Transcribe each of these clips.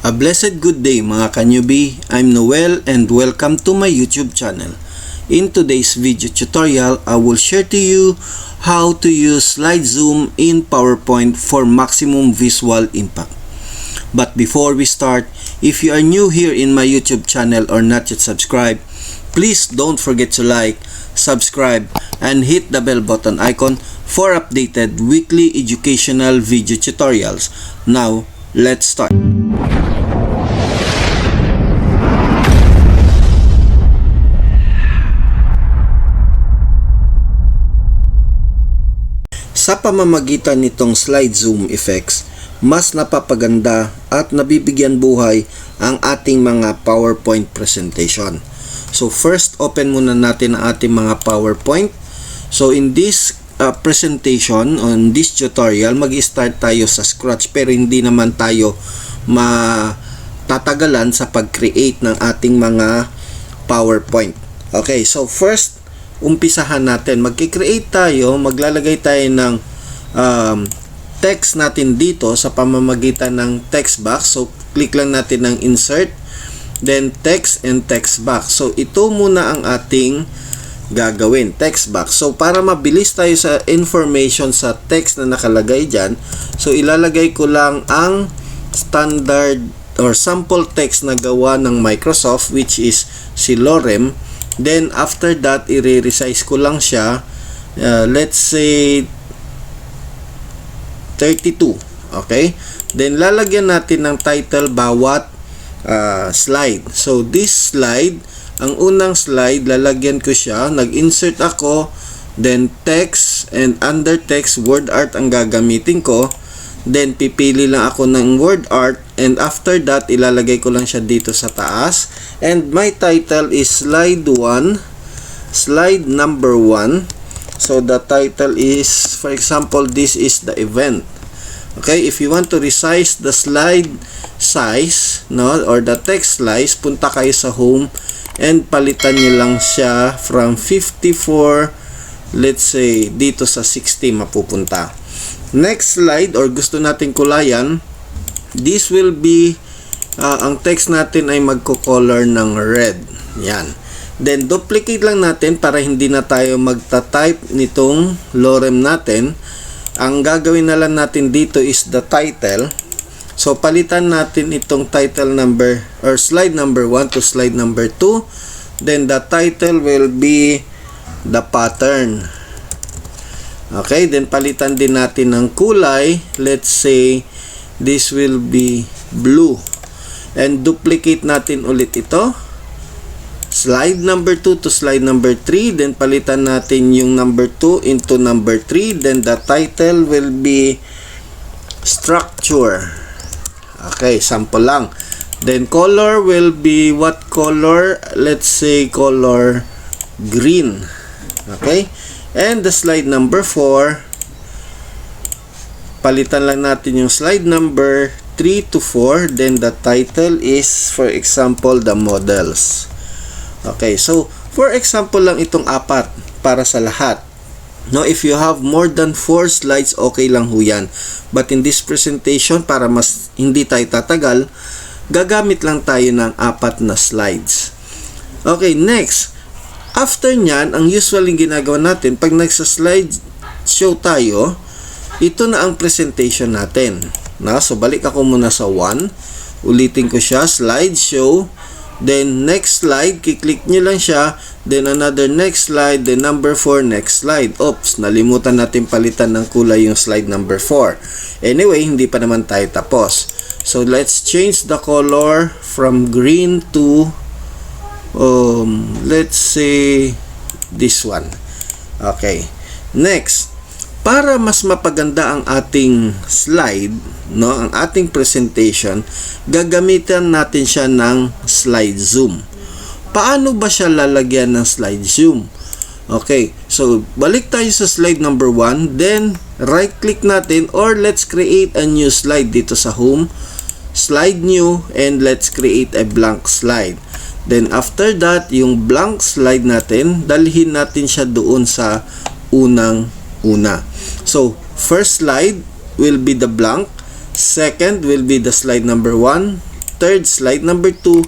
A blessed good day mga ka-newbie, I'm Noel and welcome to my YouTube channel. In today's video tutorial, I will share to you how to use slide zoom in PowerPoint for maximum visual impact. But before we start, if you are new here in my YouTube channel or not yet subscribed, please don't forget to like, subscribe, and hit the bell button icon for updated weekly educational video tutorials. Now, let's start. Sa pamamagitan nitong slide zoom effects, mas napapaganda at nabibigyan buhay ang ating mga PowerPoint presentation. So first, open muna natin ang ating mga PowerPoint. So in this presentation, on this tutorial, mag-start tayo sa scratch pero hindi naman tayo matatagalan sa pag-create ng ating mga PowerPoint. Okay, so first, umpisahan natin. Magki-create tayo, maglalagay tayo ng text natin dito sa pamamagitan ng text box. So, click lang natin ng insert, then text and text box. So, ito muna ang ating gagawin, text box. So, para mabilis tayo sa information sa text na nakalagay dyan, so, ilalagay ko lang ang standard or sample text na gawa ng Microsoft, which is si Lorem. Then, after that, i-resize ko lang siya. Let's say 32. Okay? Then, lalagyan natin ng title bawat slide. So, this slide, ang unang slide, lalagyan ko siya. Nag-insert ako. Then, text and under text, word art ang gagamitin ko. Then, pipili lang ako ng word art. And after that, ilalagay ko lang siya dito sa taas. And my title is slide 1. Slide number 1. So, the title is, for example, this is the event. Okay, if you want to resize the slide size, no, or the text size, punta kayo sa home and palitan nyo lang siya from 54, let's say, dito sa 60 mapupunta. Next slide, or gusto natin kulayan, this will be, ang text natin ay magko-color ng red. Yan. Then, duplicate lang natin para hindi na tayo magta-type nitong lorem natin. Ang gagawin na lang natin dito is the title. So, palitan natin itong title number or slide number 1 to slide number 2. Then, the title will be the pattern. Okay, then palitan din natin ng kulay. Let's say, this will be blue. And duplicate natin ulit ito. Slide number 2 to slide number 3. Then palitan natin yung number 2 into number 3. Then the title will be structure. Okay, sample lang. Then color will be what color? Let's say color green. Okay. And the slide number 4, palitan lang natin yung slide number 3 to 4. Then the title is, for example, the models. Okay, so for example lang itong apat para sa lahat. No, if you have more than 4 slides, okay lang ho yan. But in this presentation, para mas hindi tayo tatagal, gagamit lang tayo ng 4 na slides. Okay, next. After nyan, ang usually ginagawa natin, pag nagsa-slide show tayo, ito na ang presentation natin. So, balik ako muna sa 1. Ulitin ko siya, slide show. Then, next slide, kiklik nyo lang siya. Then, another next slide. Then, number 4, next slide. Oops, nalimutan natin palitan ng kulay yung slide number 4. Anyway, hindi pa naman tayo tapos. So, let's change the color from green to let's say this one. Okay, next, para mas mapaganda ang ating slide, no, ang ating presentation, gagamitan natin siya ng slide zoom. Paano ba siya lalagyan ng slide zoom? Okay, so balik tayo sa slide number 1, then right click natin, or let's create a new slide dito sa home, slide new, and let's create a blank slide. Then after that, yung blank slide natin, dalhin natin siya doon sa unang-una. So, first slide will be the blank. Second will be the slide number 1. third slide number 2,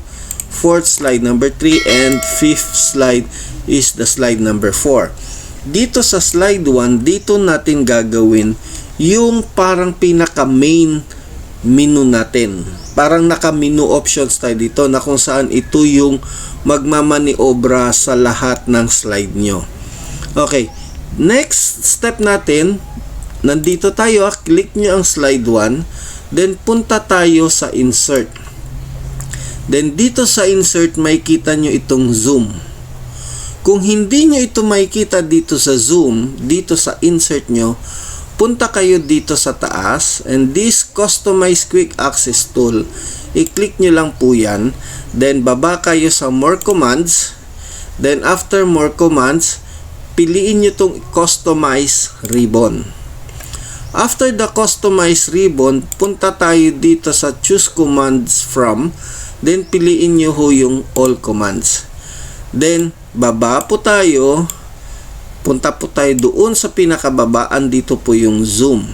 fourth slide number 3, and fifth slide is the slide number 4. Dito sa slide 1, dito natin gagawin yung parang pinaka main menu natin. Parang naka-menu options tayo dito na kung saan ito yung magmamaniobra sa lahat ng slide nyo. Okay, next step natin, nandito tayo, click nyo ang slide 1, then punta tayo sa insert. Then dito sa insert, makikita nyo itong zoom. Kung hindi nyo ito makikita dito sa zoom, dito sa insert nyo, punta kayo dito sa taas, and this customize quick access tool, i-click nyo lang po yan, then baba kayo sa more commands, then after more commands, piliin nyo itong customize ribbon. After the customize ribbon, punta tayo dito sa choose commands from, then piliin nyo ho yung all commands. Then baba po tayo, punta po tayo doon sa pinakababaan, dito po yung zoom.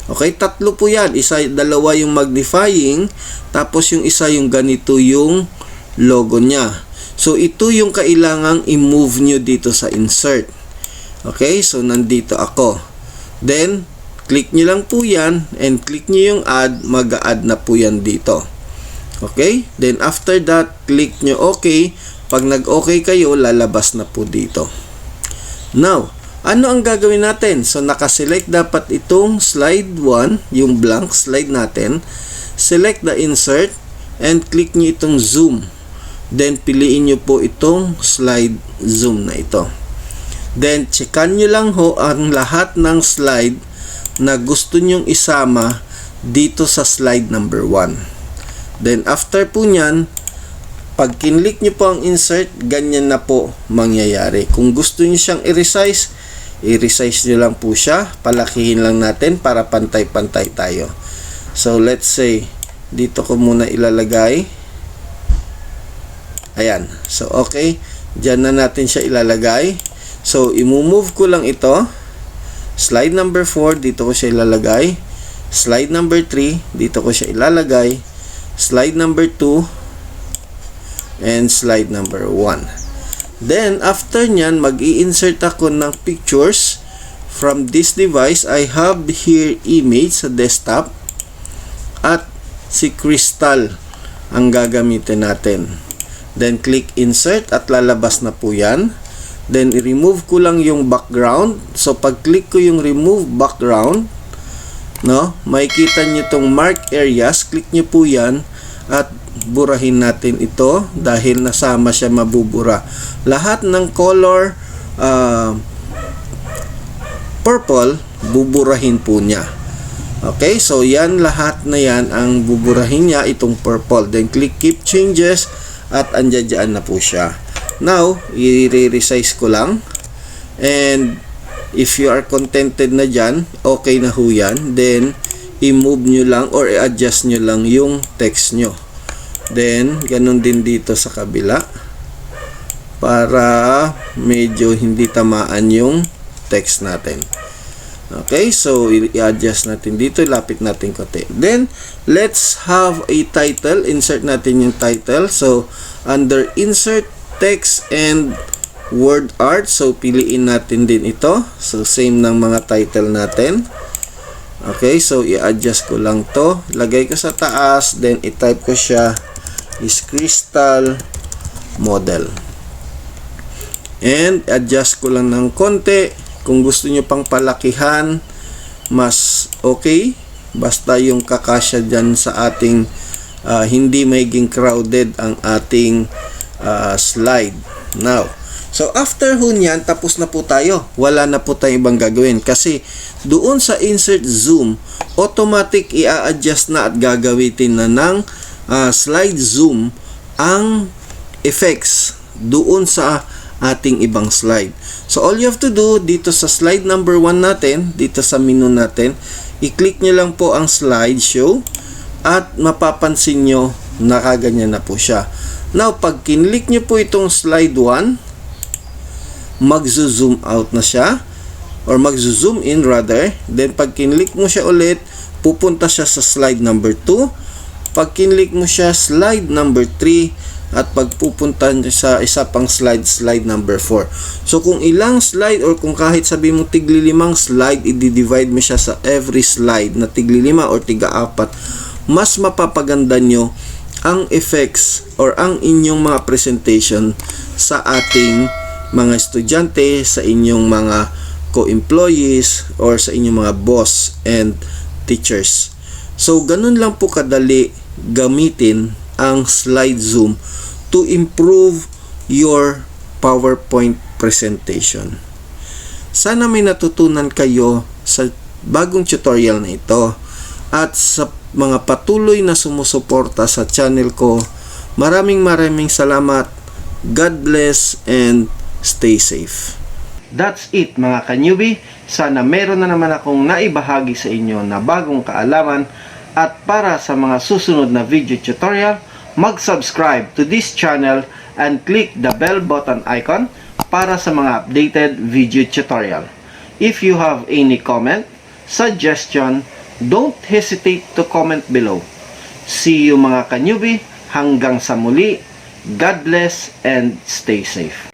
Okay, tatlo po yan. Dalawa yung magnifying, tapos yung isa yung ganito yung logo niya. So, ito yung kailangang i-move nyo dito sa insert. Okay, so nandito ako. Then, click nyo lang po yan, and click nyo yung add, mag-add na po yan dito. Okay, then after that, click nyo okay. Pag nag-okay kayo, lalabas na po dito. Now, ano ang gagawin natin? So, nakaselect dapat itong slide 1, yung blank slide natin. Select the insert and click nyo itong zoom. Then, piliin nyo po itong slide zoom na ito. Then, checkan nyo lang ho ang lahat ng slide na gusto nyong isama dito sa slide number 1. Then, after po nyan, pag kinlik nyo po ang insert, ganyan na po mangyayari. Kung gusto nyo siyang i-resize, i-resize nyo lang po siya. Palakihin lang natin para pantay-pantay tayo. So, let's say, dito ko muna ilalagay. Ayan. So, okay. Diyan na natin siya ilalagay. So, i-move ko lang ito. Slide number 4, dito ko siya ilalagay. Slide number 3, dito ko siya ilalagay. Slide number 2, and slide number 1. Then, after nyan, mag-i-insert ako ng pictures from this device. I have here image sa desktop at si Crystal ang gagamitin natin. Then, click insert at lalabas na po yan. Then, i-remove ko lang yung background. So, pag-click ko yung remove background, no, makikita nyo itong mark areas. Click nyo po yan at burahin natin ito dahil nasama siya, mabubura. Lahat ng color purple, buburahin po niya. Okay, so yan, lahat na yan ang buburahin niya, itong purple. Then click keep changes at andyan na po siya. Now, i-resize ko lang, and if you are contented na dyan, okay na ho yan. Then i-move nyo lang or i-adjust nyo lang yung text nyo. Then, ganun din dito sa kabila para medyo hindi tamaan yung text natin. Okay, so i-adjust natin dito, lapit natin konti. Then, let's have a title. Insert natin yung title. So, under insert text and word art, so piliin natin din ito. So, same ng mga title natin. Okay, so i-adjust ko lang to. Lagay ko sa taas, then i-type ko siya is Crystal model. And adjust ko lang ng konti. Kung gusto nyo pang palakihan, mas okay. Basta yung kakasya dyan sa ating hindi maging crowded ang ating slide. Now, so after ho nyan, tapos na po tayo. Wala na po tayong ibang gagawin. Kasi doon sa insert zoom, automatic i-adjust na at gagawitin na ng slide zoom ang effects doon sa ating ibang slide. So, all you have to do dito sa slide number 1 natin, dito sa menu natin, i-click nyo lang po ang slideshow at mapapansin nyo nakaganyan na po siya. Now, pag kinlik nyo po itong slide 1, magzo-zoom out na siya or magzo-zoom in rather. Then, pag kinlik mo siya ulit, pupunta siya sa slide number 2. Pag kinlik mo siya, slide number 3, at pagpupunta sa isa pang slide, slide number 4. So kung ilang slide or kung kahit sabi mo tigli 5 slide, i-divide mo siya sa every slide na tigli 5 or tiga 4, mas mapapaganda nyo ang effects or ang inyong mga presentation sa ating mga estudyante, sa inyong mga co-employees or sa inyong mga boss and teachers. So ganun lang po kadali gamitin ang slide zoom to improve your PowerPoint presentation. Sana may natutunan kayo sa bagong tutorial na ito, at sa mga patuloy na sumusuporta sa channel ko, maraming salamat. God bless and stay safe. That's it mga ka-newbie. Sana meron na naman akong naibahagi sa inyo na bagong kaalaman, at para sa mga susunod na video tutorial, mag-subscribe to this channel and click the bell button icon para sa mga updated video tutorial. If you have any comment, suggestion, don't hesitate to comment below. See you mga ka-newbie, hanggang sa muli. God bless and stay safe.